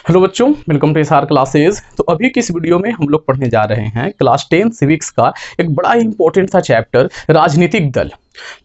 Hello बच्चों, welcome to SR classes. तो अभी किस वीडियो में हम लोग पढ़ने जा रहे हैं क्लास 10 सिविक्स का एक बड़ा ही इंपॉर्टेंट सा चैप्टर राजनीतिक दल।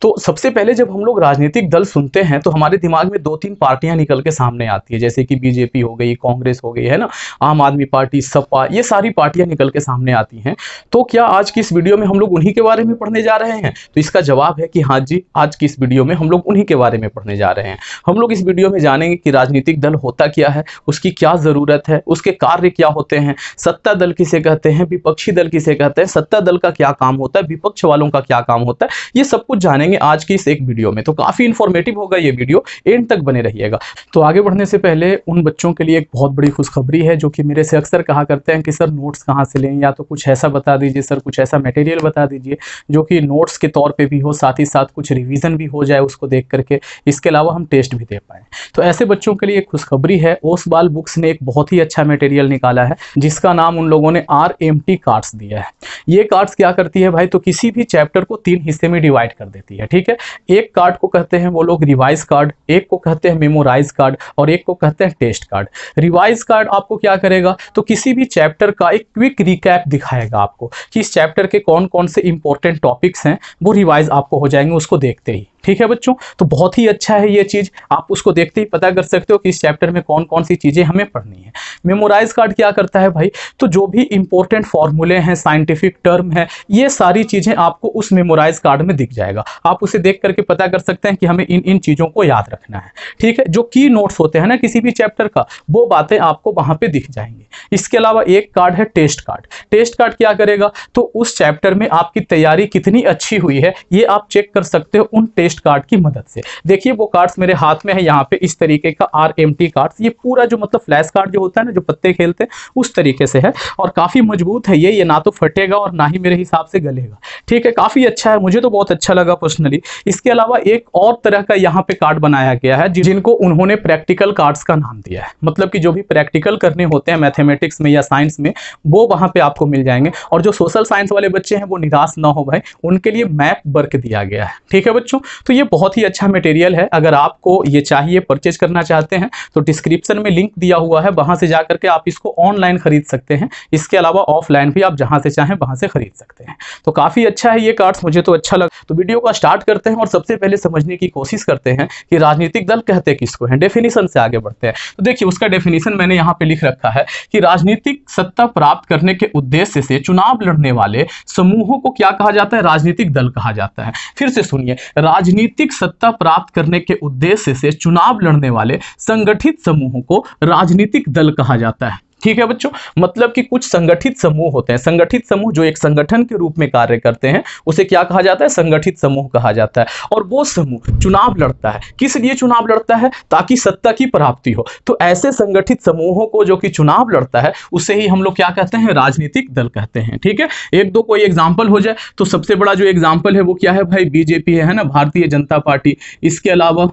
तो सबसे पहले जब हम लोग राजनीतिक दल सुनते हैं तो हमारे दिमाग में दो तीन पार्टियां निकल के सामने आती है, जैसे कि बीजेपी हो गई, कांग्रेस हो गई, है ना, आम आदमी पार्टी, सपा, ये सारी पार्टियां निकल के सामने आती हैं। तो क्या आज की इस वीडियो में हम लोग उन्हीं के बारे में पढ़ने जा रहे हैं? तो इसका जवाब है कि हाँ जी, आज की इस वीडियो में हम लोग उन्हीं के बारे में पढ़ने जा रहे हैं। हम लोग इस वीडियो में जानेंगे कि राजनीतिक दल होता क्या है, उसकी क्या जरूरत है, उसके कार्य क्या होते हैं, सत्ता दल किसे कहते हैं, विपक्षी दल किसे कहते हैं, सत्ता दल का क्या काम होता है, विपक्ष वालों का क्या काम होता है, ये सब कुछ जानेंगे आज की इस एक वीडियो में। तो काफी इंफॉर्मेटिव होगा ये वीडियो, एंड तक बने रहिएगा। तो आगे बढ़ने से पहले उन बच्चों के लिए एक बहुत बड़ी खुशखबरी है जो कि मेरे से अक्सर कहा करते हैं कि सर नोट्स कहाँ से लें, या तो कुछ ऐसा बता दीजिए सर, कुछ ऐसा मटेरियल बता दीजिए जो कि नोट्स के तौर पे भी हो, साथ ही साथ कुछ रिवीजन भी हो जाए उसको देख करके, इसके अलावा हम टेस्ट भी दे पाए। तो ऐसे बच्चों के लिए एक खुशखबरी है, ओसवाल बुक्स ने एक बहुत ही अच्छा मटेरियल निकाला है जिसका नाम उन लोगों ने RMT कार्ड्स दिया है। ये कार्ड्स क्या करती है भाई, तो किसी भी चैप्टर को 3 हिस्से में डिवाइड कर देती है, ठीक है। एक कार्ड को कहते हैं वो लोग रिवाइज कार्ड, एक को कहते हैं मेमोराइज कार्ड, और एक को कहते हैं टेस्ट कार्ड। रिवाइज कार्ड आपको क्या करेगा, तो किसी भी चैप्टर का एक क्विक रिकैप दिखाएगा आपको कि इस चैप्टर के कौन कौन से इंपॉर्टेंट टॉपिक्स हैं, वो रिवाइज आपको हो जाएंगे उसको देखते ही, ठीक है बच्चों। तो बहुत ही अच्छा है ये चीज, आप उसको देखते ही पता कर सकते हो कि इस चैप्टर में कौन कौन सी चीजें हमें पढ़नी है। मेमोराइज कार्ड क्या करता है भाई, तो जो भी इंपॉर्टेंट फॉर्मूले हैं, साइंटिफिक टर्म है, ये सारी चीजें आपको उस मेमोराइज कार्ड में दिख जाएगा। आप उसे देख करके पता कर सकते हैं कि हमें इन इन चीजों को याद रखना है, ठीक है। जो की नोट्स होते हैं ना किसी भी चैप्टर का, वो बातें आपको वहां पे दिख जाएंगी। इसके अलावा एक कार्ड है टेस्ट कार्ड। टेस्ट कार्ड क्या करेगा, तो उस चैप्टर में आपकी तैयारी कितनी अच्छी हुई है ये आप चेक कर सकते हो उन टेस्ट कार्ड की मदद से। देखिए वो कार्ड्स मेरे हाथ में है यहाँ पे, इस तरीके का RMT कार्ड्स, ये पूरा जो मतलब फ्लैश कार्ड जो होता है ना, जो पत्ते खेलते हैं उस तरीके से है, और काफी मजबूत है ये ना तो फटेगा और ना ही मेरे हिसाब से गलेगा, ठीक है। काफी अच्छा है, मुझे तो बहुत अच्छा लगा पर्सनली। इसके अलावा एक और तरह का यहाँ पे कार्ड बनाया गया है जिनको उन्होंने प्रैक्टिकल कार्ड्स का नाम दिया है, मतलब कि जो भी प्रैक्टिकल करने होते हैं मैथमेटिक्स में या साइंस में, वो वहां पे आपको मिल जाएंगे। और जो सोशल साइंस वाले बच्चे हैं वो निराश ना हो भाई, उनके लिए मैप वर्क दिया गया है, ठीक है बच्चों। तो ये बहुत ही अच्छा मटेरियल है, अगर आपको ये चाहिए, परचेज करना चाहते हैं तो डिस्क्रिप्शन में लिंक दिया हुआ है, वहां से जाकर के आप इसको ऑनलाइन खरीद सकते हैं। इसके अलावा ऑफलाइन भी आप जहां से चाहें वहां से खरीद सकते हैं। तो काफी अच्छा है ये कार्ड्स, मुझे तो अच्छा लगा। तो वीडियो का स्टार्ट करते हैं और सबसे पहले समझने की कोशिश करते हैं कि राजनीतिक दल कहते किसको हैं। डेफिनेशन से आगे बढ़ते हैं। तो देखिए उसका डेफिनेशन मैंने यहाँ पे लिख रखा है कि राजनीतिक सत्ता प्राप्त करने के उद्देश्य से चुनाव लड़ने वाले समूहों को क्या कहा जाता है, राजनीतिक दल कहा जाता है। फिर से सुनिए, राजनीतिक सत्ता प्राप्त करने के उद्देश्य से चुनाव लड़ने वाले संगठित समूहों को राजनीतिक दल कहा जाता है, ठीक है बच्चों। मतलब कि कुछ संगठित समूह होते हैं, संगठित समूह जो एक संगठन के रूप में कार्य करते हैं उसे क्या कहा जाता है, संगठित समूह कहा जाता है। और वो समूह चुनाव लड़ता है, किस लिए चुनाव लड़ता है, ताकि सत्ता की प्राप्ति हो। तो ऐसे संगठित समूहों को जो कि चुनाव लड़ता है उसे ही हम लोग क्या कहते हैं, राजनीतिक दल कहते हैं, ठीक है। एक दो कोई एग्जाम्पल हो जाए तो सबसे बड़ा जो एग्जाम्पल है वो क्या है भाई, बीजेपी है ना, भारतीय जनता पार्टी। इसके अलावा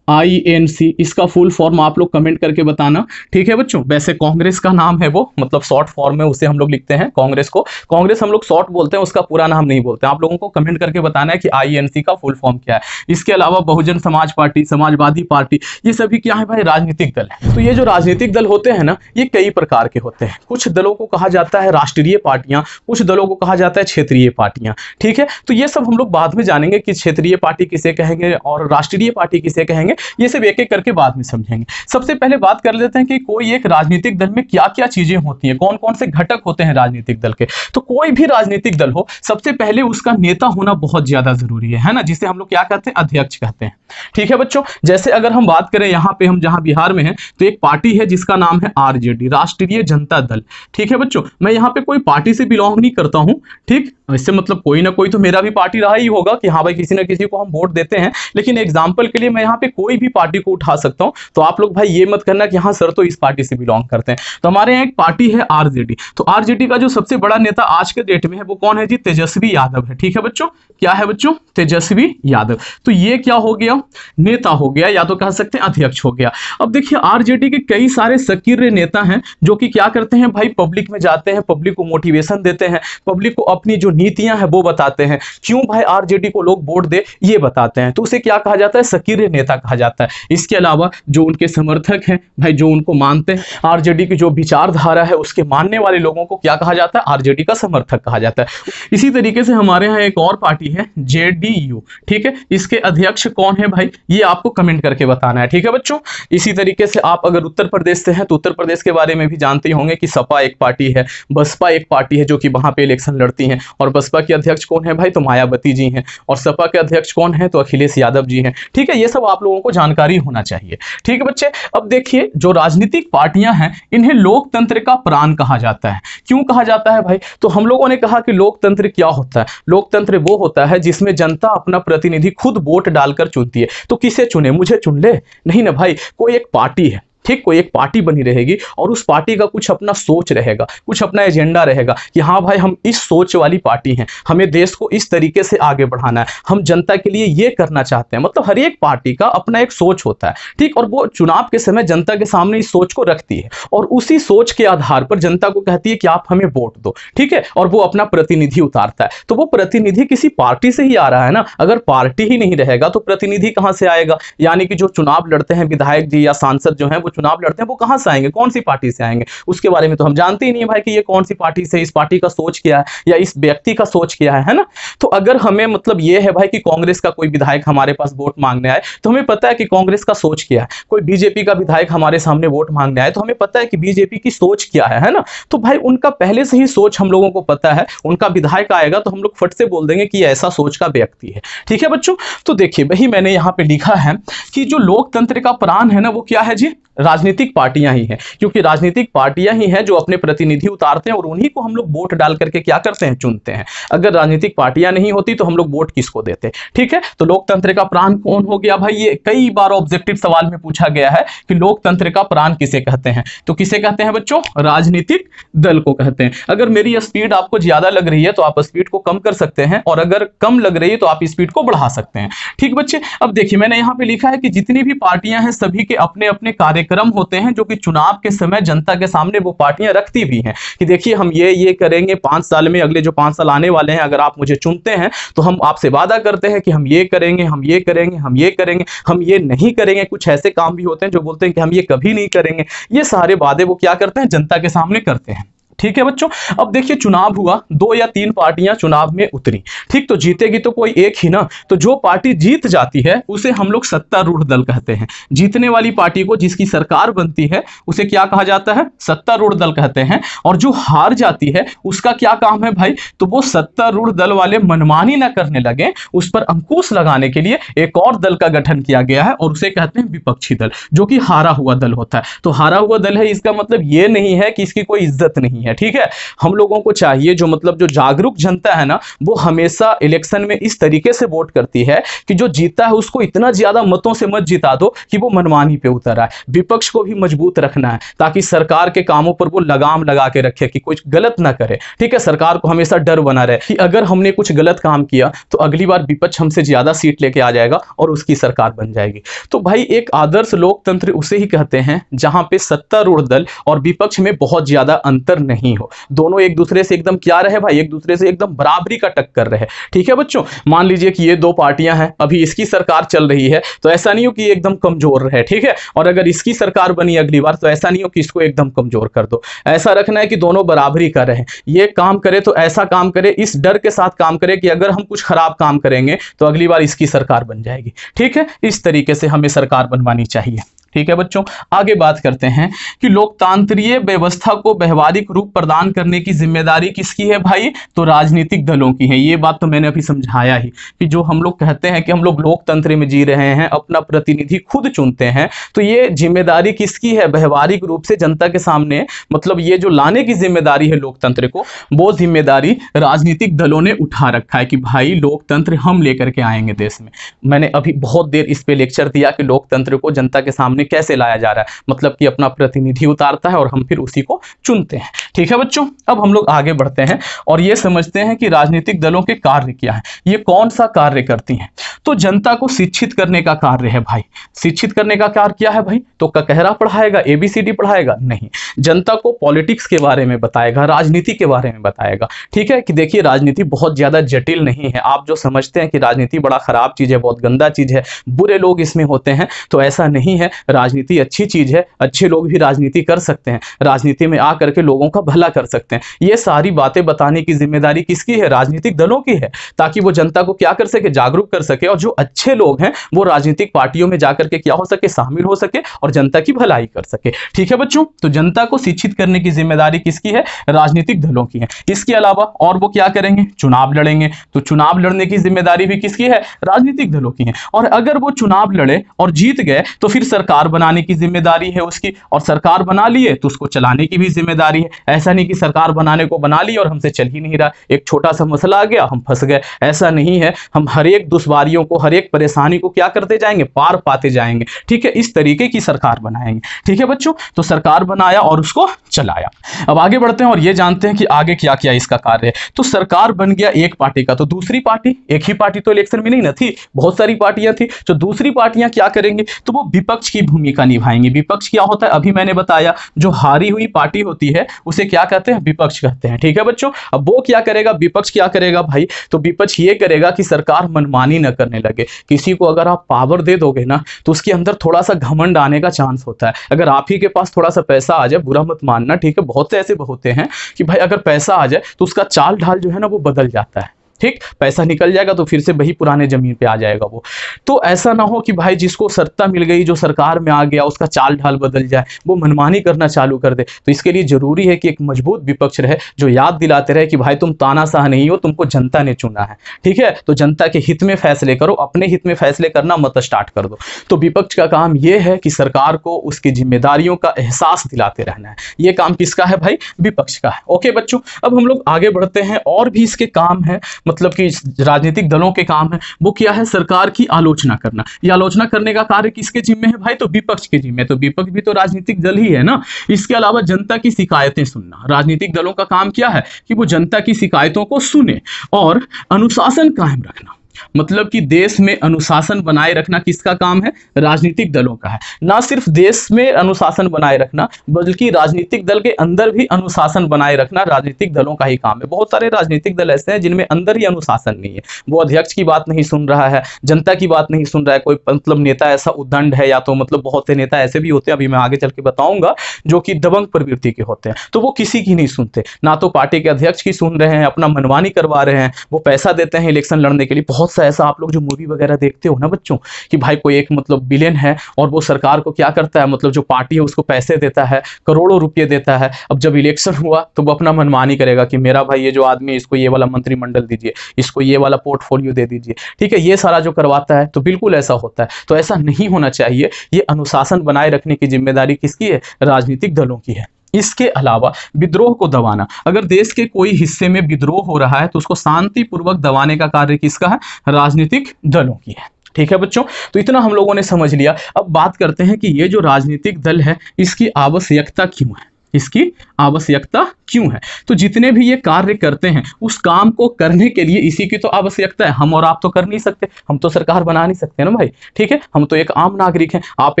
INC, इसका फुल फॉर्म आप लोग कमेंट करके बताना, ठीक है बच्चों। वैसे कांग्रेस का नाम है वो, मतलब शॉर्ट फॉर्म में उसे हम लोग लिखते हैं कांग्रेस को, कांग्रेस हम लोग शॉर्ट बोलते हैं, उसका पूरा नाम नहीं बोलते हैं। आप लोगों को कमेंट करके बताना है कि INC का फुल फॉर्म क्या है। इसके अलावा बहुजन समाज पार्टी, समाजवादी पार्टी, ये सभी क्या है भाई, राजनीतिक दल है। तो ये जो राजनीतिक दल होते हैं ना, ये कई प्रकार के होते हैं। कुछ दलों को कहा जाता है राष्ट्रीय पार्टियां, कुछ दलों को कहा जाता है क्षेत्रीय पार्टियां, ठीक है। तो ये सब हम लोग बाद में जानेंगे कि क्षेत्रीय पार्टी किसे कहेंगे और राष्ट्रीय पार्टी किसे कहेंगे, ये सब एक एक करके बाद में समझेंगे। सबसे पहले बात कर लेते हैं कि कोई एक राजनीतिक दल में क्या क्या चीजें होती हैं, कौन कौन से घटक होते हैं राजनीतिक दल के। तो कोई भी राजनीतिक दल हो, सबसे पहले उसका नेता होना बहुत ज्यादा जरूरी है ना, जिसे हम लोग क्या कहते हैं, अध्यक्ष कहते हैं, ठीक है बच्चों। जैसे अगर हम बात करें यहाँ पे, हम जहां बिहार में हैं तो एक पार्टी है जिसका नाम है RJD, राष्ट्रीय जनता दल, ठीक है बच्चों। मैं यहाँ पे कोई पार्टी से बिलोंग नहीं करता हूँ, ठीक, इससे मतलब कोई ना कोई तो मेरा भी पार्टी रहा ही होगा कि हाँ भाई किसी ना किसी को हम वोट देते हैं, लेकिन एग्जाम्पल के लिए मैं यहाँ पे कोई भी पार्टी को उठा सकता हूं। तो आप लोग भाई ये मत करना कि हाँ सर तो इस पार्टी से बिलोंग करते हैं। तो हमारे यहाँ एक पार्टी है RJD। तो RJD का जो सबसे बड़ा नेता आज के डेट में है वो कौन है जी, तेजस्वी यादव है, ठीक है बच्चों। क्या है बच्चों, तेजस्वी यादव। तो ये क्या हो गया, नेता हो गया, या तो कह सकते हैं अध्यक्ष हो गया। अब देखिए RJD के कई सारे सक्रिय नेता हैं जो कि क्या करते हैं भाई, पब्लिक में जाते हैं, पब्लिक को मोटिवेशन देते हैं, पब्लिक को अपनी जो नीतियां हैं वो बताते हैं, क्यों भाई RJD को लोग वोट दे ये बताते हैं। तो उसे क्या कहा जाता है, सक्रिय नेता कहा जाता है। इसके अलावा जो उनके समर्थक हैं भाई, जो उनको मानते हैं, आरजेडी की जो विचारधारा है उसके मानने वाले लोगों को क्या कहा जाता है? आरजेडी का समर्थक कहा जाता है। इसी तरीके से हमारे यहाँ एक और पार्टी है जेडीयू, ठीक है, इसके अध्यक्ष कौन है भाई, ये आपको कमेंट करके बताना है, ठीक है बच्चों। इसी तरीके से आप अगर उत्तर प्रदेश से हैं तो उत्तर प्रदेश के बारे में भी जानते ही होंगे कि सपा एक पार्टी है, बसपा एक पार्टी है जो कि वहां पे इलेक्शन लड़ती हैं, और बसपा के अध्यक्ष कौन है भाई, तो मायावती जी हैं, और सपा के अध्यक्ष कौन है, तो अखिलेश यादव जी हैं, ठीक है। ये सब आप लोगों को जानकारी होना चाहिए, ठीक है बच्चे। अब देखिए, जो राजनीतिक पार्टियां हैं इन्हें लोकतंत्र का प्राण कहा जाता है। क्यों कहा जाता है भाई? तो हम लोगों ने कहा कि लोकतंत्र क्या होता है? लोकतंत्र वो होता है जिसमें जनता अपना प्रतिनिधि खुद वोट डालकर चुनती है। तो किसे चुने? मुझे चुन ले? नहीं ना भाई, कोई एक पार्टी है, ठीक, कोई एक पार्टी बनी रहेगी और उस पार्टी का कुछ अपना सोच रहेगा, कुछ अपना एजेंडा रहेगा कि हाँ भाई हम इस सोच वाली पार्टी हैं, हमें देश को इस तरीके से आगे बढ़ाना है, हम जनता के लिए ये करना चाहते हैं। मतलब हर एक पार्टी का अपना एक सोच होता है, ठीक, और वो चुनाव के समय जनता के सामने इस सोच को रखती है और उसी सोच के आधार पर जनता को कहती है कि आप हमें वोट दो, ठीक है, और वो अपना प्रतिनिधि उतारता है। तो वो प्रतिनिधि किसी पार्टी से ही आ रहा है ना, अगर पार्टी ही नहीं रहेगा तो प्रतिनिधि कहां से आएगा? यानी कि जो चुनाव लड़ते हैं विधायक जी या सांसद जो हैं वो चुनाव लड़ते हैं, वो कहां से आएंगे, कौन सी पार्टी से आएंगे? उसके बारे में तो हम जानते ही नहीं है भाई कि ये कौन सी पार्टी से, इस पार्टी का सोच क्या है या इस व्यक्ति का सोच क्या है ना। तो अगर हमें मतलब ये है भाई कि कांग्रेस का कोई विधायक हमारे पास वोट मांगने आए तो हमें पता है कि कांग्रेस का सोच क्या है। कोई बीजेपी का विधायक हमारे सामने वोट मांगने आए तो हमें पता है कि बीजेपी की सोच क्या है ना। तो भाई उनका पहले से ही सोच हम लोगों को पता है, उनका विधायक आएगा तो हम लोग फट से बोल देंगे कि ऐसा सोच का व्यक्ति है, ठीक है बच्चों। तो देखिए वही मैंने यहाँ पे लिखा है कि जो लोकतंत्र का प्राण है ना वो क्या है जी? राजनीतिक पार्टियां ही हैं, क्योंकि राजनीतिक पार्टियां ही हैं जो अपने प्रतिनिधि उतारते हैं और उन्हीं को हम लोग वोट डाल करके क्या करते हैं? चुनते हैं। अगर राजनीतिक पार्टियां नहीं होती तो हम लोग वोट किसको देते? ठीक है, तो लोकतंत्र का प्राण कौन हो गया भाई? ये कई बार ऑब्जेक्टिव सवाल में पूछा गया है कि लोकतंत्र का प्राण किसे कहते हैं। तो किसे कहते हैं बच्चों? राजनीतिक दल को कहते हैं। अगर मेरी स्पीड आपको ज्यादा लग रही है तो आप स्पीड को कम कर सकते हैं, और अगर कम लग रही है तो आप स्पीड को बढ़ा सकते हैं। ठीक बच्चे, अब देखिए मैंने यहाँ पे लिखा है कि जितनी भी पार्टियां हैं सभी के अपने अपने कार्यक्रम होते हैं जो कि चुनाव के समय जनता के सामने वो पार्टियां रखती भी हैं कि देखिए हम ये करेंगे 5 साल में, अगले जो 5 साल आने वाले हैं अगर आप मुझे चुनते हैं तो हम आपसे वादा करते हैं कि हम ये करेंगे, हम ये करेंगे, हम ये करेंगे, हम ये नहीं करेंगे। कुछ ऐसे काम भी होते हैं जो बोलते हैं कि हम ये कभी नहीं करेंगे। ये सारे वादे वो क्या करते हैं? जनता के सामने करते हैं। ठीक है बच्चों, अब देखिए चुनाव हुआ, 2 या 3 पार्टियां चुनाव में उतरी, ठीक, तो जीतेगी तो कोई एक ही ना। तो जो पार्टी जीत जाती है उसे हम लोग सत्तारूढ़ दल कहते हैं। जीतने वाली पार्टी को, जिसकी सरकार बनती है, उसे क्या कहा जाता है? सत्तारूढ़ दल कहते हैं। और जो हार जाती है उसका क्या काम है भाई? तो वो सत्तारूढ़ दल वाले मनमानी ना करने लगे, उस पर अंकुश लगाने के लिए एक और दल का गठन किया गया है और उसे कहते हैं विपक्षी दल, जो कि हारा हुआ दल होता है। तो हारा हुआ दल है, इसका मतलब ये नहीं है कि इसकी कोई इज्जत नहीं है। ठीक है, हम लोगों को चाहिए जो मतलब जो जागरूक जनता है ना, वो हमेशा इलेक्शन में इस तरीके से वोट करती है कि जो जीता है उसको इतना ज्यादा मतों से मत जिता दो कि वो मनमानी पे उतर आए। विपक्ष को भी मजबूत रखना है ताकि सरकार के कामों पर वो लगाम लगा के रखे कि कुछ गलत ना करे। ठीक है, सरकार को हमेशा डर बना रहे कि अगर हमने कुछ गलत काम किया तो अगली बार विपक्ष हमसे ज्यादा सीट लेके आ जाएगा और उसकी सरकार बन जाएगी। तो भाई एक आदर्श लोकतंत्र उसे ही कहते हैं जहां पे सत्तारूढ़ दल और विपक्ष में बहुत ज्यादा अंतर नहीं हो, दोनों एक दूसरे से एकदम क्या रहे भाई? एक दूसरे से एकदम बराबरी का टक्कर रहे। ठीक है बच्चों, मान लीजिए कि ये 2 पार्टियां हैं, अभी इसकी सरकार चल रही है तो ऐसा नहीं हो कि एकदम कमजोर रहे। ठीक है, और अगर इसकी सरकार बनी अगली बार तो ऐसा नहीं हो कि इसको एकदम कमजोर कर दो। ऐसा रखना है कि दोनों बराबरी का रहे। ये काम करे तो ऐसा काम करे, इस डर के साथ काम करे कि अगर हम कुछ खराब काम करेंगे तो अगली बार इसकी सरकार बन जाएगी। ठीक है, इस तरीके से हमें सरकार बनवानी चाहिए। ठीक है बच्चों, आगे बात करते हैं कि लोकतांत्रिक व्यवस्था को व्यवहारिक रूप प्रदान करने की जिम्मेदारी किसकी है भाई? तो राजनीतिक दलों की है। ये बात तो मैंने अभी समझाया ही कि जो हम लोग कहते हैं कि हम लोग लोकतंत्र में जी रहे हैं, अपना प्रतिनिधि खुद चुनते हैं, तो ये जिम्मेदारी किसकी है? व्यवहारिक रूप से जनता के सामने, मतलब ये जो लाने की जिम्मेदारी है लोकतंत्र को, वो जिम्मेदारी राजनीतिक दलों ने उठा रखा है कि भाई लोकतंत्र हम लेकर के आएंगे देश में। मैंने अभी बहुत देर इस पे लेक्चर दिया कि लोकतंत्र को जनता के सामने सामने कैसे लाया जा रहा है, मतलब कि अपना प्रतिनिधि उतारता है और हम फिर उसी को चुनते हैं। ठीक है बच्चों, अब हम लोग आगे बढ़ते हैं और ये समझते हैं कि राजनीतिक दलों के कार्य क्या है, ये कौन सा कार्य करती हैं। तो जनता को शिक्षित करने का कार्य है भाई। शिक्षित करने का कार्य क्या है भाई? तो ककहरा पढ़ाएगा, ABCD पढ़ाएगा? नहीं, जनता को पॉलिटिक्स के बारे में बताएगा, राजनीति के बारे में बताएगा। ठीक है कि देखिए राजनीति बहुत ज्यादा जटिल नहीं है। आप जो समझते हैं कि राजनीति बड़ा खराब चीज है, बहुत गंदा चीज है, बुरे लोग इसमें होते हैं, तो ऐसा नहीं है। राजनीति अच्छी चीज है, अच्छे लोग भी राजनीति कर सकते हैं, राजनीति में आकर के लोगों का भला कर सकते हैं। ये सारी बातें बताने की जिम्मेदारी किसकी है? राजनीतिक दलों की है, ताकि वो जनता को क्या कर सके? जागरूक कर सके, और जो अच्छे लोग हैं वो राजनीतिक पार्टियों में जाकर के क्या हो सके? शामिल हो सके और जनता की भलाई कर सके। ठीक है बच्चों, तो जनता को शिक्षित करने की जिम्मेदारी किसकी है? राजनीतिक दलों की है। इसके अलावा और वो क्या करेंगे? चुनाव लड़ेंगे, तो चुनाव लड़ने की जिम्मेदारी भी किसकी है? राजनीतिक दलों की है। और अगर वो चुनाव लड़े और जीत गए तो फिर सरकार बनाने की जिम्मेदारी है उसकी, और सरकार बना लिए तो उसको चलाने की भी जिम्मेदारी है। ऐसा नहीं कि सरकार बनाने को बना ली और हमसे चल ही नहीं रहा, एक छोटा सा मसला आ गया हम फंस गए, ऐसा नहीं है। हम हर एक दुश्वारियों को, हर एक परेशानी को क्या करते जाएंगे? पार पाते जाएंगे। ठीक है, इस तरीके की सरकार बनाएंगे। ठीक है बच्चों, तो सरकार बनाया और उसको चलाया। अब आगे बढ़ते हैं और ये जानते हैं कि आगे क्या क्या इसका कार्य है। तो सरकार बन गया एक पार्टी का, तो दूसरी पार्टी, एक ही पार्टी तो इलेक्शन में नहीं ना थी, बहुत सारी पार्टियां थी। तो दूसरी पार्टियां क्या करेंगे? तो वो विपक्ष की भूमिका निभाएंगे। विपक्ष क्या होता है? अभी मैंने बताया, जो हारी हुई पार्टी होती है उसे क्या कहते हैं? विपक्ष कहते हैं। ठीक है बच्चों, अब वो क्या करेगा? विपक्ष क्या करेगा भाई? तो विपक्ष ये करेगा कि सरकार मनमानी न करने लगे। किसी को अगर आप पावर दे दोगे ना तो उसके अंदर थोड़ा सा घमंड आने का चांस होता है। अगर आप ही के पास थोड़ा सा पैसा आ जाए, बुरा मत मानना, ठीक है, बहुत से ऐसे होते हैं कि भाई अगर पैसा आ जाए तो उसका चाल ढाल जो है ना वो बदल जाता है। ठीक, पैसा निकल जाएगा तो फिर से वही पुराने जमीन पे आ जाएगा वो। तो ऐसा ना हो कि भाई जिसको सत्ता मिल गई, जो सरकार में आ गया, उसका चाल ढाल बदल जाए, वो मनमानी करना चालू कर दे। तो इसके लिए जरूरी है कि एक मजबूत विपक्ष रहे, जो याद दिलाते रहे कि भाई तुम तानाशाह नहीं हो, तुमको जनता ने चुना है। ठीक है, तो जनता के हित में फैसले करो, अपने हित में फैसले करना मत स्टार्ट कर दो। तो विपक्ष का काम यह है कि सरकार को उसकी जिम्मेदारियों का एहसास दिलाते रहना है। ये काम किसका है भाई? विपक्ष का है। ओके बच्चों, अब हम लोग आगे बढ़ते हैं। और भी इसके काम है, मतलब कि राजनीतिक दलों के काम है। वो क्या है? सरकार की आलोचना करना। ये आलोचना करने का कार्य किसके जिम्मे है भाई? तो विपक्ष के जिम्मे। तो विपक्ष भी तो राजनीतिक दल ही है ना। इसके अलावा जनता की शिकायतें सुनना। राजनीतिक दलों का काम क्या है? कि वो जनता की शिकायतों को सुने और अनुशासन कायम रखना। मतलब कि देश में अनुशासन बनाए रखना किसका काम है? राजनीतिक दलों का है। ना सिर्फ देश में अनुशासन बनाए रखना, बल्कि राजनीतिक दल के अंदर भी अनुशासन बनाए रखना राजनीतिक दलों का ही काम है। बहुत सारे राजनीतिक दल ऐसे हैं जिनमें अंदर ही अनुशासन नहीं है। वो अध्यक्ष की बात नहीं सुन रहा है, जनता की बात नहीं सुन रहा है। कोई मतलब नेता ऐसा उद्दंड है, या तो मतलब बहुत से नेता ऐसे भी होते हैं, अभी मैं आगे चल के बताऊंगा, जो कि दबंग प्रवृत्ति के होते हैं। तो वो किसी की नहीं सुनते, ना तो पार्टी के अध्यक्ष की सुन रहे हैं, अपना मनमानी करवा रहे हैं। वो पैसा देते हैं इलेक्शन लड़ने के लिए। बहुत सा ऐसा आप लोग जो मूवी वगैरह देखते हो ना बच्चों, कि भाई कोई एक मतलब विलेन है और वो सरकार को क्या करता है, मतलब जो पार्टी है उसको पैसे देता है, करोड़ों रुपए देता है। अब जब इलेक्शन हुआ तो वो अपना मनमानी करेगा कि मेरा भाई ये जो आदमी है, इसको ये वाला मंत्रिमंडल दीजिए, इसको ये वाला पोर्टफोलियो दे दीजिए। ठीक है, ये सारा जो करवाता है, तो बिल्कुल ऐसा होता है। तो ऐसा नहीं होना चाहिए। ये अनुशासन बनाए रखने की जिम्मेदारी किसकी है? राजनीतिक दलों की है। इसके अलावा विद्रोह को दबाना। अगर देश के कोई हिस्से में विद्रोह हो रहा है तो उसको शांतिपूर्वक दबाने का कार्य किसका है? राजनीतिक दलों की है। ठीक है बच्चों, तो इतना हम लोगों ने समझ लिया। अब बात करते हैं कि ये जो राजनीतिक दल है इसकी आवश्यकता क्यों है? इसकी आवश्यकता क्यों है? तो जितने भी ये कार्य करते हैं उस काम को करने के लिए इसी की तो आवश्यकता है। हम और आप तो कर नहीं सकते, हम तो सरकार बना नहीं सकते ना भाई। ठीक है, हम तो एक आम नागरिक हैं, आप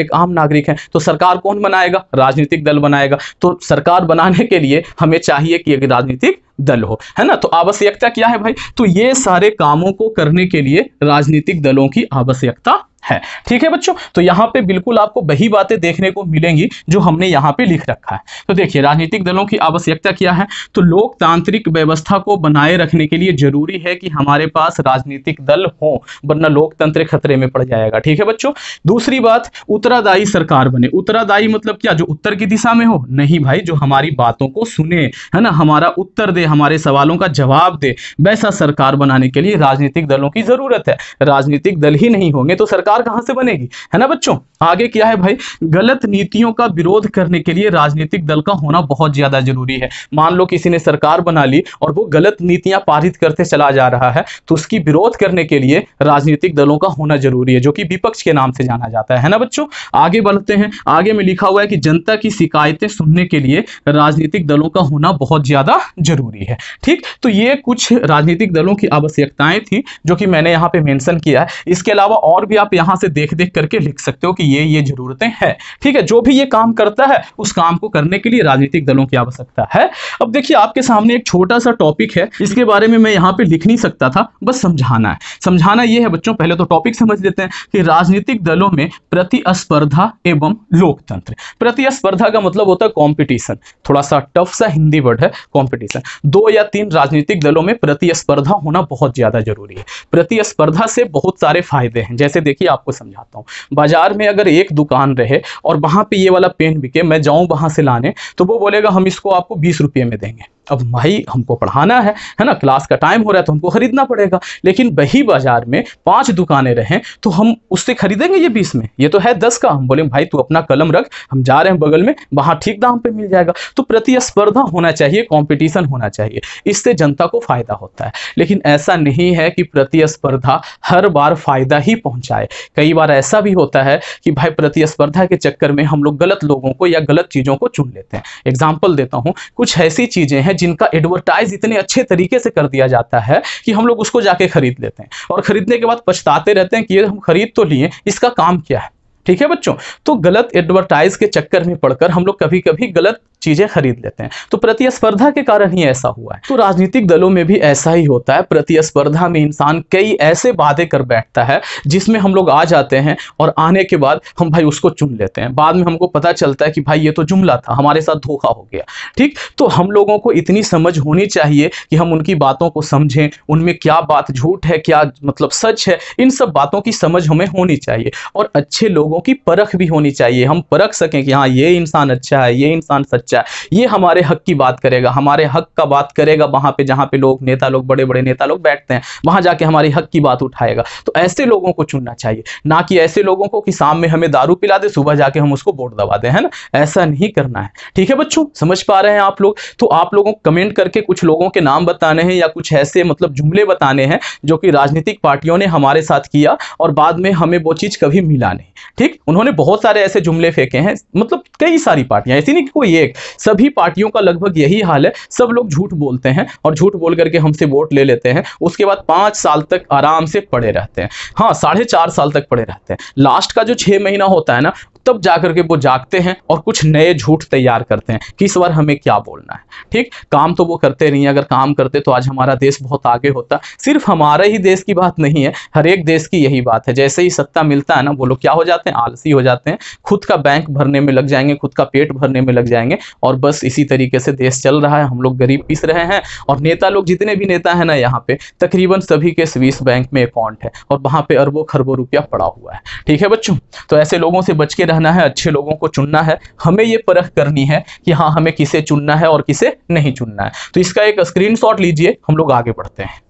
एक आम नागरिक हैं। तो सरकार कौन बनाएगा? राजनीतिक दल बनाएगा। तो सरकार बनाने के लिए हमें चाहिए कि एक राजनीतिक दल हो, है ना। तो आवश्यकता क्या है भाई? तो ये सारे कामों को करने के लिए राजनीतिक दलों की आवश्यकता है। ठीक है बच्चों, तो यहाँ पे बिल्कुल आपको वही बातें देखने को मिलेंगी जो हमने यहाँ पे लिख रखा है। तो देखिए राजनीतिक दलों की आवश्यकता क्या है? तो लोकतांत्रिक व्यवस्था को बनाए रखने के लिए जरूरी है कि हमारे पास राजनीतिक दल हो, वरना लोकतंत्र खतरे में पड़ जाएगा। ठीक है बच्चों। दूसरी बात, उत्तरदायी सरकार बने। उत्तरदायी मतलब क्या? जो उत्तर की दिशा में हो? नहीं भाई, जो हमारी बातों को सुने, है ना, हमारा उत्तर दे, हमारे सवालों का जवाब दे। वैसा सरकार बनाने के लिए राजनीतिक दलों की जरूरत है। राजनीतिक दल ही नहीं होंगे तो सरकार सरकार कहां से बनेगी, है ना बच्चों। आगे क्या है भाई, गलत नीतियों का विरोध करने के लिए राजनीतिक दल का होना बहुत ज्यादा जरूरी है। मान लो किसी ने सरकार बना ली और वो गलत नीतियां पारित करते चला जा रहा है, तो उसकी विरोध करने के लिए राजनीतिक दलों का होना जरूरी है, जो कि विपक्ष के नाम से जाना जाता है ना बच्चों। आगे बढ़ते हैं, आगे में लिखा हुआ है कि जनता की शिकायतें सुनने के लिए राजनीतिक दलों का होना बहुत ज्यादा जरूरी है। ठीक, तो ये कुछ राजनीतिक दलों की आवश्यकताएं थी जो कि मैंने यहाँ पे मेंशन किया है। इसके अलावा और भी आप यहाँ से देख देख करके लिख सकते हो कि ये जरूरतें हैं। ठीक है, जो भी ये काम करता है उस काम को करने के लिए राजनीतिक दलों की आवश्यकता है। अब देखिए आपके सामने एक छोटा सा टॉपिक है, इसके बारे में मैं यहाँ पे लिख नहीं सकता था, बस समझाना है। समझाना ये है बच्चों, पहले तो टॉपिक समझ लेते हैं कि राजनीतिक दलों में प्रतिस्पर्धा एवं लोकतंत्र। प्रतिस्पर्धा का मतलब होता है कॉम्पिटिशन, थोड़ा सा टफ सा हिंदी वर्ड है कॉम्पिटिशन। 2 या 3 राजनीतिक दलों में प्रतिस्पर्धा होना बहुत ज्यादा जरूरी है। प्रतिस्पर्धा से बहुत सारे फायदे हैं, जैसे देखिए आपको समझाता हूँ। बाजार में अगर एक दुकान रहे और वहां पे ये वाला पेन बिके, मैं जाऊं वहां से लाने, तो वो बोलेगा हम इसको आपको 20 रुपये में देंगे। अब भाई हमको पढ़ाना है ना, क्लास का टाइम हो रहा है तो हमको खरीदना पड़ेगा। लेकिन वही बाजार में 5 दुकानें रहें तो हम उससे खरीदेंगे ये 20 में, ये तो है 10 का। हम बोले भाई तू अपना कलम रख, हम जा रहे हैं बगल में, वहां ठीक दाम पे मिल जाएगा। तो प्रतिस्पर्धा होना चाहिए, कंपटीशन होना चाहिए, इससे जनता को फायदा होता है। लेकिन ऐसा नहीं है कि प्रतिस्पर्धा हर बार फायदा ही पहुंचाए। कई बार ऐसा भी होता है कि भाई प्रतिस्पर्धा के चक्कर में हम लोग गलत लोगों को या गलत चीजों को चुन लेते हैं। एग्जाम्पल देता हूं, कुछ ऐसी चीजें हैं जिनका एडवर्टाइज इतने अच्छे तरीके से कर दिया जाता है कि हम लोग उसको जाके खरीद लेते हैं और खरीदने के बाद पछताते रहते हैं कि ये हम खरीद तो लिए, इसका काम क्या है। ठीक है बच्चों, तो गलत एडवर्टाइज के चक्कर में पड़कर हम लोग कभी कभी गलत चीजें खरीद लेते हैं, तो प्रतिस्पर्धा के कारण ही ऐसा हुआ है। तो राजनीतिक दलों में भी ऐसा ही होता है। प्रतिस्पर्धा में इंसान कई ऐसे वादे कर बैठता है जिसमें हम लोग आ जाते हैं और आने के बाद हम भाई उसको चुन लेते हैं। बाद में हमको पता चलता है कि भाई ये तो जुमला था, हमारे साथ धोखा हो गया। ठीक, तो हम लोगों को इतनी समझ होनी चाहिए कि हम उनकी बातों को समझें, उनमें क्या बात झूठ है, क्या मतलब सच है, इन सब बातों की समझ हमें होनी चाहिए। और अच्छे लोगों की परख भी होनी चाहिए, हम परख सकें कि हाँ ये इंसान अच्छा है, ये इंसान सच्चा है, ये हमारे हक की बात करेगा, हमारे हक का बात करेगा वहां पे जहां पे लोग नेता लोग बड़े बड़े नेता लोग बैठते हैं, वहां जाके हमारी हक की बात उठाएगा। तो ऐसे लोगों को चुनना चाहिए, ना कि ऐसे लोगों को कि शाम में हमें दारू पिला दे, सुबह जाके हम उसको वोट दबा दें, है ना। ऐसा नहीं करना है। ठीक है बच्चों, समझ पा रहे हैं आप लोग। तो आप लोगों को कमेंट करके कुछ लोगों के नाम बताने हैं या कुछ ऐसे मतलब जुमले बताने हैं जो कि राजनीतिक पार्टियों ने हमारे साथ किया और बाद में हमें वो चीज कभी मिला नहीं। ठीक, उन्होंने बहुत सारे ऐसे जुमले फेंके हैं, मतलब कई सारी पार्टियां, ऐसी नहीं कि कोई एक, सभी पार्टियों का लगभग यही हाल है। सब लोग झूठ बोलते हैं और झूठ बोल करके हमसे वोट ले लेते हैं, उसके बाद 5 साल तक आराम से पड़े रहते हैं। हाँ, 4.5 साल तक पड़े रहते हैं। लास्ट का जो 6 महीना होता है ना, तब जाकर के वो जागते हैं और कुछ नए झूठ तैयार करते हैं कि इस बार हमें क्या बोलना है। ठीक, काम तो वो करते नहीं है। अगर काम करते तो आज हमारा देश बहुत आगे होता। सिर्फ हमारे ही देश की बात नहीं है, हर एक देश की यही बात है। जैसे ही सत्ता मिलता है ना, वो लोग क्या हो जाते हैं, आलसी हो जाते हैं, खुद का बैंक भरने में लग जाएंगे, खुद का पेट भरने में लग जाएंगे और बस इसी तरीके से देश चल रहा है। हम लोग गरीब पीस रहे हैं और नेता लोग, जितने भी नेता है ना यहाँ पे, तकरीबन सभी के स्विस बैंक में अकाउंट है और वहां पे अरबों खरबों रुपया पड़ा हुआ है। ठीक है बच्चों, तो ऐसे लोगों से बच के रहना है, अच्छे लोगों को चुनना है। हमें ये परख करनी है कि हाँ हमें किसे चुनना है और किसे नहीं चुनना है। तो इसका एक स्क्रीनशॉट लीजिए, हम लोग आगे बढ़ते हैं।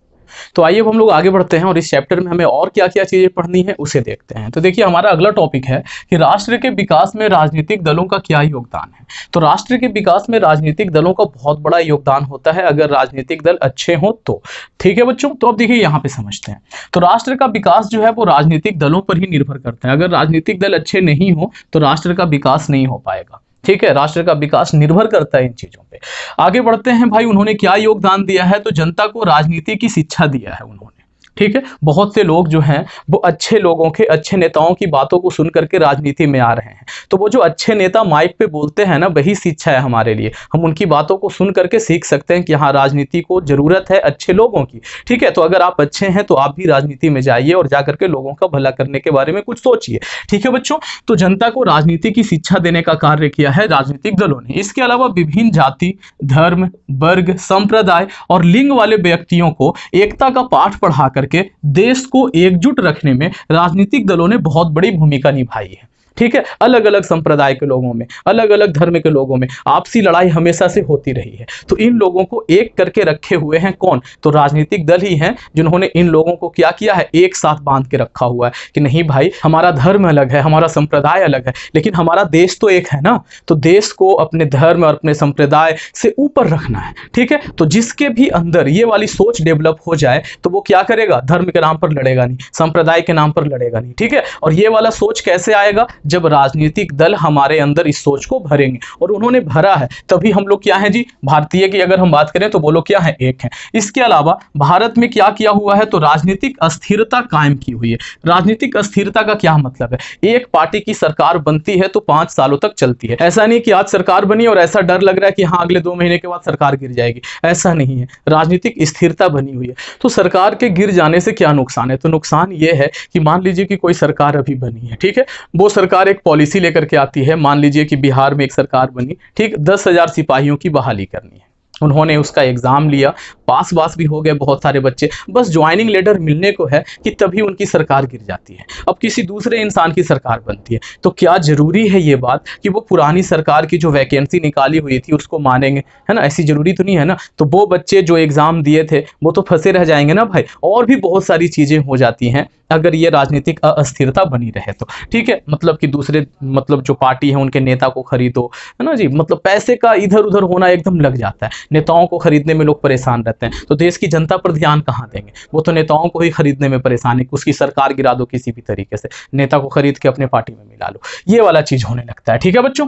तो आइए हम लोग आगे बढ़ते हैं और इस चैप्टर में हमें और क्या क्या चीजें पढ़नी है उसे देखते हैं। तो देखिए हमारा अगला टॉपिक है कि राष्ट्र के विकास में राजनीतिक दलों का क्या योगदान है। तो राष्ट्र के विकास में राजनीतिक दलों का बहुत बड़ा योगदान होता है अगर राजनीतिक दल अच्छे हों तो। ठीक है बच्चों, तो अब देखिए यहाँ पे समझते हैं। तो राष्ट्र का विकास जो है वो राजनीतिक दलों पर ही निर्भर करता है। अगर राजनीतिक दल अच्छे नहीं हो तो राष्ट्र का विकास नहीं हो पाएगा। ठीक है, राष्ट्र का विकास निर्भर करता है इन चीजों पे। आगे बढ़ते हैं भाई, उन्होंने क्या योगदान दिया है। तो जनता को राजनीति की शिक्षा दिया है उन्होंने। ठीक है, बहुत से लोग जो हैं वो अच्छे लोगों के, अच्छे नेताओं की बातों को सुन करके राजनीति में आ रहे हैं। तो वो जो अच्छे नेता माइक पे बोलते हैं ना, वही शिक्षा है हमारे लिए। हम उनकी बातों को सुन करके सीख सकते हैं कि हाँ राजनीति को जरूरत है अच्छे लोगों की। ठीक है, तो अगर आप अच्छे हैं तो आप भी राजनीति में जाइए और जाकर के लोगों का भला करने के बारे में कुछ सोचिए। ठीक है बच्चों, तो जनता को राजनीति की शिक्षा देने का कार्य किया है राजनीतिक दलों ने। इसके अलावा विभिन्न जाति, धर्म, वर्ग, संप्रदाय और लिंग वाले व्यक्तियों को एकता का पाठ पढ़ा करके देश को एकजुट रखने में राजनीतिक दलों ने बहुत बड़ी भूमिका निभाई है। ठीक है, अलग अलग संप्रदाय के लोगों में, अलग अलग धर्म के लोगों में आपसी लड़ाई हमेशा से होती रही है। तो इन लोगों को एक करके रखे हुए हैं कौन? तो राजनीतिक दल ही हैं जिन्होंने इन लोगों को क्या किया है, एक साथ बांध के रखा हुआ है कि नहीं भाई, हमारा धर्म अलग है, हमारा संप्रदाय अलग है, लेकिन हमारा देश तो एक है ना। तो देश को अपने धर्म और अपने संप्रदाय से ऊपर रखना है, ठीक है। तो जिसके भी अंदर ये वाली सोच डेवलप हो जाए तो वो क्या करेगा, धर्म के नाम पर लड़ेगा नहीं, संप्रदाय के नाम पर लड़ेगा नहीं, ठीक है। और ये वाला सोच कैसे आएगा, जब राजनीतिक दल हमारे अंदर इस सोच को भरेंगे, और उन्होंने भरा है तभी हम लोग क्या है जी, भारतीय की अगर हम बात करें तो वो लोग क्या है, एक है। इसके अलावा भारत में क्या किया हुआ है, तो राजनीतिक अस्थिरता कायम की हुई है। राजनीतिक अस्थिरता का क्या मतलब है, एक पार्टी की सरकार बनती है तो 5 सालों तक चलती है। ऐसा नहीं कि आज सरकार बनी और ऐसा डर लग रहा है कि हाँ अगले 2 महीने के बाद सरकार गिर जाएगी, ऐसा नहीं है। राजनीतिक स्थिरता बनी हुई है। तो सरकार के गिर जाने से क्या नुकसान है, तो नुकसान ये है कि मान लीजिए कि कोई सरकार अभी बनी है, ठीक है, वो सरकार एक पॉलिसी लेकर के आती है। मान लीजिए कि बिहार में एक सरकार बनी, ठीक, 10,000 सिपाहियों की बहाली करनी है। उन्होंने उसका एग्जाम लिया, पास भी हो गए बहुत सारे बच्चे, बस ज्वाइनिंग लेटर मिलने को है कि तभी उनकी सरकार गिर जाती है। अब किसी दूसरे इंसान की सरकार बनती है, तो क्या जरूरी है ये बात कि वो पुरानी सरकार की जो वैकेंसी निकाली हुई थी उसको मानेंगे, है ना? ऐसी जरूरी तो नहीं है ना। तो वो बच्चे जो एग्जाम दिए थे वो तो फंसे रह जाएंगे ना भाई। और भी बहुत सारी चीजें हो जाती हैं अगर ये राजनीतिक अस्थिरता बनी रहे तो, ठीक है। मतलब कि दूसरे, मतलब जो पार्टी है उनके नेता को खरीदो, है ना जी, मतलब पैसे का इधर उधर होना एकदम लग जाता है। नेताओं को खरीदने में लोग परेशान रहते हैं, तो देश की जनता पर ध्यान कहाँ देंगे, वो तो नेताओं को ही खरीदने में परेशान है। उसकी सरकार गिरा दो किसी भी तरीके से, नेता को खरीद के अपने पार्टी में मिला लो, ये वाला चीज होने लगता है, ठीक है बच्चों।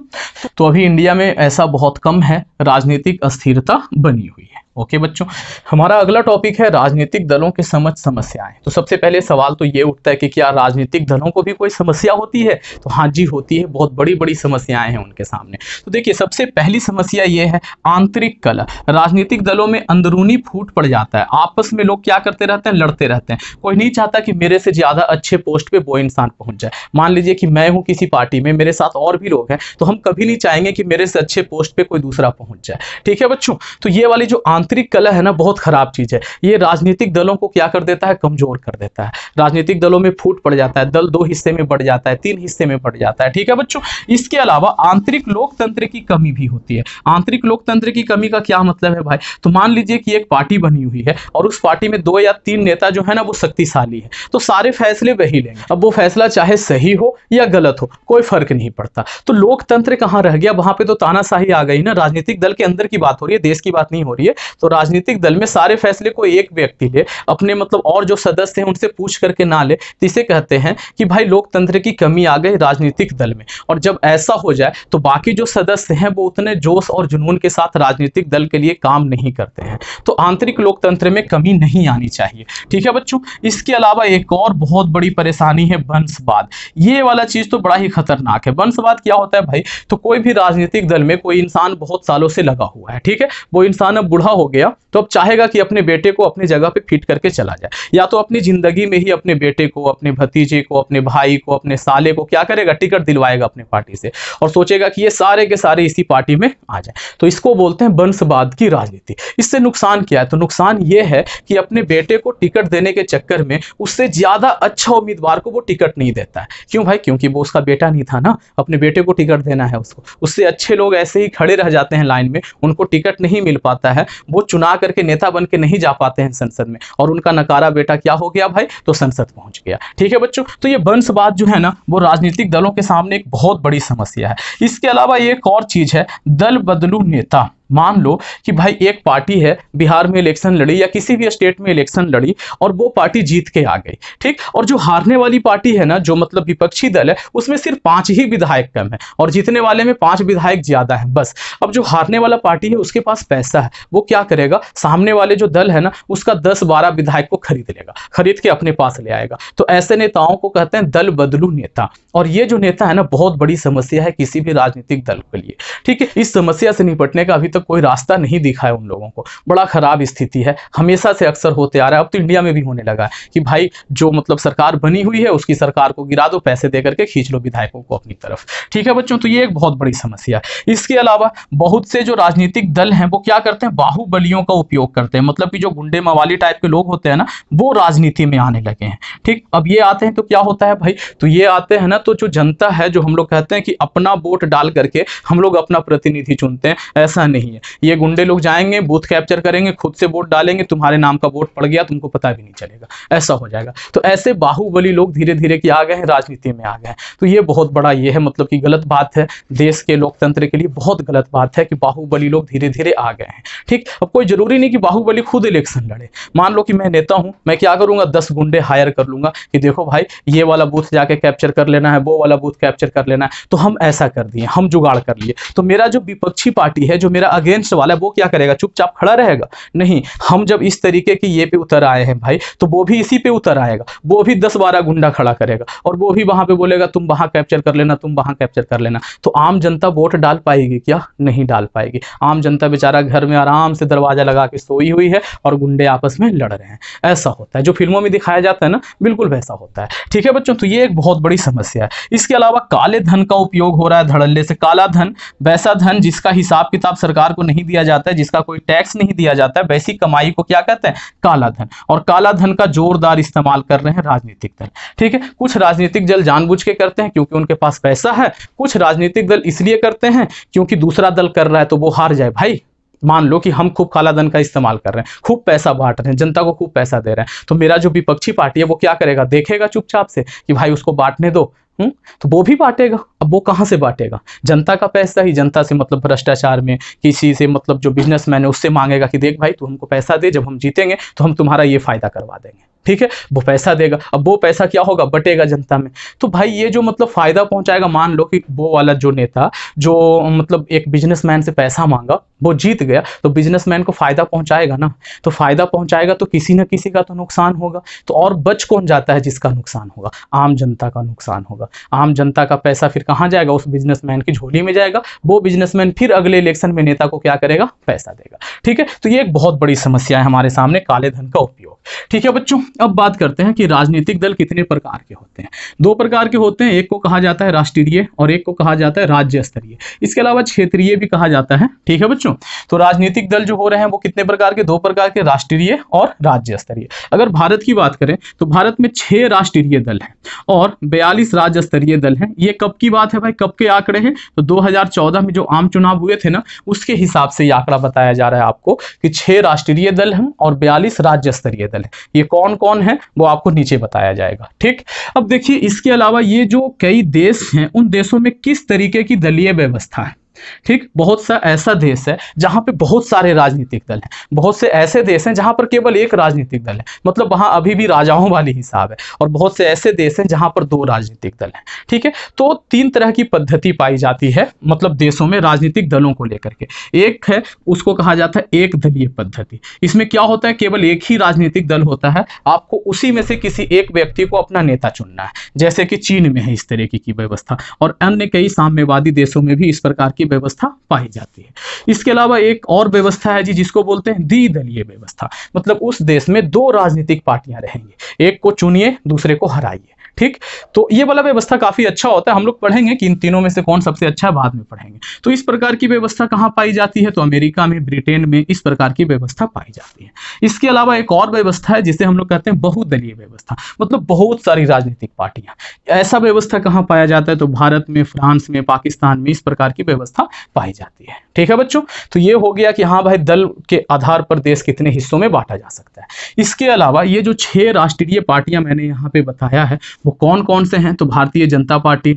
तो अभी इंडिया में ऐसा बहुत कम है, राजनीतिक अस्थिरता बनी हुई है। ओके बच्चों, हमारा अगला टॉपिक है राजनीतिक दलों के समझ समस्याएं। तो सबसे पहले सवाल तो ये उठता है कि क्या राजनीतिक दलों को भी कोई समस्या होती है, तो हाँ जी होती है, बहुत बड़ी बड़ी समस्याएं हैं उनके सामने। तो देखिए सबसे पहली समस्या ये है आंतरिक कलह। राजनीतिक दलों में अंदरूनी फूट पड़ जाता है, आपस में लोग क्या करते रहते हैं, लड़ते रहते हैं। कोई नहीं चाहता कि मेरे से ज्यादा अच्छे पोस्ट पे वो इंसान पहुंच जाए। मान लीजिए कि मैं हूं किसी पार्टी में, मेरे साथ और भी लोग हैं, तो हम कभी नहीं चाहेंगे कि मेरे से अच्छे पोस्ट पे कोई दूसरा पहुंच जाए, ठीक है बच्चों। तो ये वाली जो आंतरिक कलह है ना, बहुत खराब चीज है। ये राजनीतिक दलों को क्या कर देता है, कमजोर कर देता है। राजनीतिक दलों में फूट पड़ जाता है, दल 2 हिस्से में बढ़ जाता है, 3 हिस्से में बढ़ जाता है, ठीक है बच्चों। इसके अलावा आंतरिक लोकतंत्र की कमी भी होती है। आंतरिक लोकतंत्र की कमी का क्या मतलब है भाई, तो मान लीजिए कि एक पार्टी बनी हुई है और उस पार्टी में 2 या 3 नेता जो है ना वो शक्तिशाली है, तो सारे फैसले वही लेंगे। अब वो फैसला चाहे सही हो या गलत हो, कोई फर्क नहीं पड़ता। तो लोकतंत्र कहां रह गया, वहां पे तो तानाशाही आ गई ना। राजनीतिक दल के अंदर की बात हो रही है, देश की बात नहीं हो रही है। तो राजनीतिक दल में सारे फैसले को एक व्यक्ति ले, अपने मतलब और जो सदस्य हैं उनसे पूछ करके ना ले, तो इसे कहते हैं कि भाई लोकतंत्र की कमी आ गई राजनीतिक दल में। और जब ऐसा हो जाए तो बाकी जो सदस्य हैं वो उतने जोश और जुनून के साथ राजनीतिक दल के लिए काम नहीं करते हैं। तो आंतरिक लोकतंत्र में कमी नहीं आनी चाहिए, ठीक है बच्चों। इसके अलावा एक और बहुत बड़ी परेशानी है वंशवाद। ये वाला चीज तो बड़ा ही खतरनाक है। वंशवाद क्या होता है भाई, तो कोई भी राजनीतिक दल में कोई इंसान बहुत सालों से लगा हुआ है, ठीक है, वो इंसान अब बूढ़ा हो गया तो अब चाहेगा कि अपने बेटे को अपनी जगह पे फिट करके चला जाए, या तो अपनी जिंदगी में ही अपने बेटे को, अपने भतीजे को, अपने भाई को, अपने साले को क्या करेगा, टिकट दिलवाएगा अपने पार्टी से, और सोचेगा कि ये सारे के सारे इसी पार्टी में आ जाए। तो इसको बोलते हैं वंशवाद की राजनीति। इससे नुकसान क्या है, तो नुकसान ये है कि अपने बेटे को टिकट देने के चक्कर में उससे ज्यादा अच्छा उम्मीदवार को वो टिकट नहीं देता है। क्यों भाई, क्योंकि वो उसका बेटा नहीं था ना, अपने बेटे को टिकट देना है उसको। उससे अच्छे लोग ऐसे ही खड़े रह जाते हैं लाइन में, उनको टिकट नहीं मिल पाता है, वो चुना करके नेता बन के नहीं जा पाते हैं संसद में, और उनका नकारा बेटा क्या हो गया भाई, तो संसद पहुंच गया, ठीक है बच्चों। तो ये वंशवाद जो है ना वो राजनीतिक दलों के सामने एक बहुत बड़ी समस्या है। इसके अलावा एक और चीज है दल बदलू नेता। मान लो कि भाई एक पार्टी है, बिहार में इलेक्शन लड़ी या किसी भी स्टेट में इलेक्शन लड़ी और वो पार्टी जीत के आ गई, ठीक, और जो हारने वाली पार्टी है ना, जो मतलब विपक्षी दल है, उसमें सिर्फ 5 ही विधायक कम है और जीतने वाले में 5 विधायक ज्यादा है बस। अब जो हारने वाला पार्टी है उसके पास पैसा है, वो क्या करेगा, सामने वाले जो दल है ना उसका 10-12 विधायक को खरीद लेगा, खरीद के अपने पास ले आएगा। तो ऐसे नेताओं को कहते हैं दल बदलू नेता। और ये जो नेता है ना बहुत बड़ी समस्या है किसी भी राजनीतिक दल के लिए, ठीक है। इस समस्या से निपटने का अभी तक तक कोई रास्ता नहीं दिखा है उन लोगों को। बड़ा खराब स्थिति है, हमेशा से अक्सर होते आ रहा है, अब तो इंडिया में भी होने लगा है कि भाई जो मतलब सरकार बनी हुई है उसकी सरकार को गिरा दो, पैसे दे करके खींच लो विधायकों को अपनी तरफ। ठीक है बच्चों, तो ये एक बहुत बड़ी समस्या है। इसके अलावा बहुत से जो राजनीतिक दल हैं वो क्या करते हैं, बाहुबलियों का उपयोग करते हैं, मतलब कि जो गुंडे मवाली टाइप के लोग होते हैं ना, वो राजनीति में आने लगे हैं। ठीक, अब ये आते हैं तो क्या होता है भाई, तो ये आते हैं ना, तो जो जनता है, जो हम लोग कहते हैं कि अपना वोट डाल करके हम लोग अपना प्रतिनिधि चुनते हैं, ऐसा नहीं है। ये गुंडे लोग जाएंगे, बूथ कैप्चर करेंगे, खुद से वोट डालेंगे, तुम्हारे नाम का वोट पड़ गया, तुमको पता भी नहीं चलेगा, ऐसा हो जाएगा। तो ऐसे बाहुबली लोग धीरे धीरे कि आ गए हैं, राजनीति में आ गए हैं। तो ये बहुत बड़ा ये है, मतलब कि गलत बात है, देश के लोकतंत्र के लिए बहुत गलत बात है कि बाहुबली लोग धीरे धीरे आ गए हैं। ठीक, अब कोई जरूरी नहीं कि बाहुबली खुद इलेक्शन लड़े। मान लो कि मैं नेता हूं, मैं क्या करूंगा, 10 गुंडे हायर कर लूंगा कि देखो भाई ये वाला बूथ जाके कैप्चर कर लेना है, वो वाला बूथ कैप्चर कर लेना है। तो हम ऐसा कर दिए, हम जुगाड़ कर लिए। तो मेरा जो विपक्षी पार्टी है, जो मेरा अगेंस्ट वाला है, वो क्या करेगा, चुपचाप खड़ा रहेगा? नहीं, हम जब इस तरीके की ये पे उतर आए हैं भाई, तो वो भी इसी पे उतर आएगा, वो भी 10-12 गुंडा खड़ा करेगा और वो भी वहां पे बोलेगा तुम वहां कैप्चर कर लेना, तुम वहां कैप्चर कर लेना। तो आम जनता वोट डाल पाएगी क्या? नहीं डाल पाएगी। आम जनता बेचारा घर में आराम से दरवाजा लगा के सोई हुई है और गुंडे आपस में लड़ रहे हैं। ऐसा होता है, जो फिल्मों में दिखाया जाता है ना, बिल्कुल वैसा होता है। ठीक है बच्चों, तो ये एक बहुत बड़ी समस्या है। इसके अलावा काले धन का उपयोग हो रहा है धड़ल्ले से। काला धन वैसा धन जिसका हिसाब किताब सरकार को नहीं दिया जाता है, जिसका कोई टैक्स नहीं दिया जाता है, वैसी कमाई को क्या कहते हैं, काला धन। और काला धन का जोरदार इस्तेमाल कर रहे हैं राजनीतिक दल। ठीक है, कुछ राजनीतिक दल जानबूझ के करते हैं क्योंकि उनके पास पैसा है, कुछ राजनीतिक दल इसलिए करते हैं क्योंकि दूसरा दल कर रहा है तो वो हार जाए। भाई मान लो कि हम खूब काला धन का इस्तेमाल कर रहे हैं, खूब पैसा बांट रहे हैं, जनता को खूब पैसा दे रहे हैं, तो मेरा जो विपक्षी पार्टी है वो क्या करेगा, देखेगा चुपचाप से कि भाई उसको बांटने दो, तो वो भी बांटेगा। अब वो कहां से बांटेगा, जनता का पैसा ही, जनता से मतलब भ्रष्टाचार में किसी से मतलब जो बिजनेसमैन है उससे मांगेगा कि देख भाई तू हमको पैसा दे, जब हम जीतेंगे तो हम तुम्हारा ये फायदा करवा देंगे। ठीक है, वो पैसा देगा, अब वो पैसा क्या होगा, बटेगा जनता में। तो भाई ये जो मतलब फायदा पहुंचाएगा, मान लो कि वो वाला जो नेता जो मतलब एक बिजनेसमैन से पैसा मांगा, वो जीत गया, तो बिजनेसमैन को फायदा पहुंचाएगा ना। तो फायदा पहुंचाएगा तो किसी न किसी का तो नुकसान होगा। तो और बच कौन जाता है जिसका नुकसान होगा, आम जनता का नुकसान होगा। आम जनता का पैसा फिर कहां जाएगा, उस बिजनेसमैन की झोली में जाएगा। वो बिजनेसमैन फिर अगले इलेक्शन में नेता को क्या करेगा, पैसा देगा। ठीक है, तो ये एक बहुत बड़ी समस्या है हमारे सामने, काले धन का उपयोग। ठीक है बच्चों, अब बात करते हैं कि राजनीतिक दल कितने प्रकार के होते हैं। 2 प्रकार के होते हैं, एक को कहा जाता है राष्ट्रीय और एक को कहा जाता है राज्य स्तरीय। इसके अलावा क्षेत्रीय भी कहा जाता है। ठीक है बच्चों, तो राजनीतिक दल जो हो रहे हैं वो कितने प्रकार के, 2 प्रकार के, राष्ट्रीय और राज्य स्तरीय। अगर भारत की बात करें तो भारत में 6 राष्ट्रीय दल हैं और 42 राज्य स्तरीय दल हैं। ये कब की बात है भाई, कब के आंकड़े हैं, तो 2014 में जो आम चुनाव हुए थे ना, उसके हिसाब से ये आंकड़ा बताया जा रहा है आपको कि 6 राष्ट्रीय दल हैं और 42 राज्य स्तरीय दल है। ये कौन कौन है वो आपको नीचे बताया जाएगा। ठीक, अब देखिए इसके अलावा ये जो कई देश हैं, उन देशों में किस तरीके की दलीय व्यवस्था है। ठीक, बहुत सा ऐसा देश है जहां पे बहुत सारे राजनीतिक दल हैं, बहुत से ऐसे देश हैं जहां पर केवल एक राजनीतिक दल है, मतलब वहां अभी भी राजाओं वाली हिसाब है, और बहुत से ऐसे देश हैं जहां पर 2 राजनीतिक दल हैं। ठीक है, तो 3 तरह की पद्धति पाई जाती है मतलब देशों में राजनीतिक दलों को लेकर के। एक है, उसको कहा जाता है एक दलीय पद्धति। इसमें क्या होता है, केवल एक ही राजनीतिक दल होता है, आपको उसी में से किसी एक व्यक्ति को अपना नेता चुनना है। जैसे कि चीन में है इस तरीके की व्यवस्था, और अन्य कई साम्यवादी देशों में भी इस प्रकार की व्यवस्था पाई जाती है। इसके अलावा एक और व्यवस्था है जी, जिसको बोलते हैं द्विदलीय व्यवस्था, मतलब उस देश में 2 राजनीतिक पार्टियां रहेंगी, एक को चुनिए दूसरे को हराइए। ठीक, तो ये वाला व्यवस्था काफी अच्छा होता है, हम लोग पढ़ेंगे कि इन तीनों में से कौन सबसे अच्छा है, बाद में पढ़ेंगे। तो इस प्रकार की व्यवस्था कहां पाई जाती है, तो अमेरिका में, ब्रिटेन में इस प्रकार की व्यवस्था पाई जाती है। इसके अलावा एक और व्यवस्था है जिसे हम लोग कहते हैं बहुदलीय व्यवस्था, मतलब बहुत सारी राजनीतिक पार्टियां। ऐसा व्यवस्था कहां पाया जाता है, तो भारत में, फ्रांस में, पाकिस्तान में इस प्रकार की व्यवस्था पाई जाती है। ठीक है बच्चों, तो ये हो गया कि हाँ भाई दल के आधार पर देश कितने हिस्सों में बांटा जा सकता है। इसके अलावा ये जो 6 राष्ट्रीय पार्टियां मैंने यहाँ पे बताया है वो कौन कौन से हैं, तो भारतीय जनता पार्टी,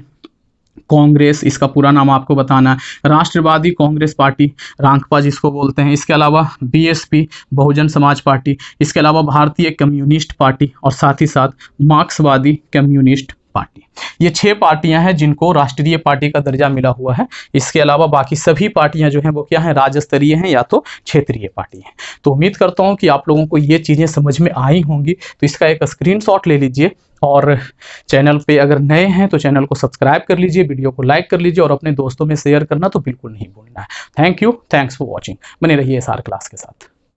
कांग्रेस, इसका पूरा नाम आपको बताना है, राष्ट्रवादी कांग्रेस पार्टी, रांकपा जिसको बोलते हैं, इसके अलावा बीएसपी, बहुजन समाज पार्टी, इसके अलावा भारतीय कम्युनिस्ट पार्टी, और साथ ही साथ मार्क्सवादी कम्युनिस्ट पार्टी। ये 6 पार्टियां हैं जिनको राष्ट्रीय पार्टी का दर्जा मिला हुआ है। इसके अलावा बाकी सभी पार्टियां जो हैं वो क्या हैं, राज्य स्तरीय हैं या तो क्षेत्रीय पार्टी हैं। तो उम्मीद करता हूं कि आप लोगों को ये चीज़ें समझ में आई होंगी। तो इसका एक स्क्रीनशॉट ले लीजिए और चैनल पे अगर नए हैं तो चैनल को सब्सक्राइब कर लीजिए, वीडियो को लाइक कर लीजिए और अपने दोस्तों में शेयर करना तो बिल्कुल नहीं भूलना है। Thank you, thanks for watching. बने रहिए SR क्लास के साथ।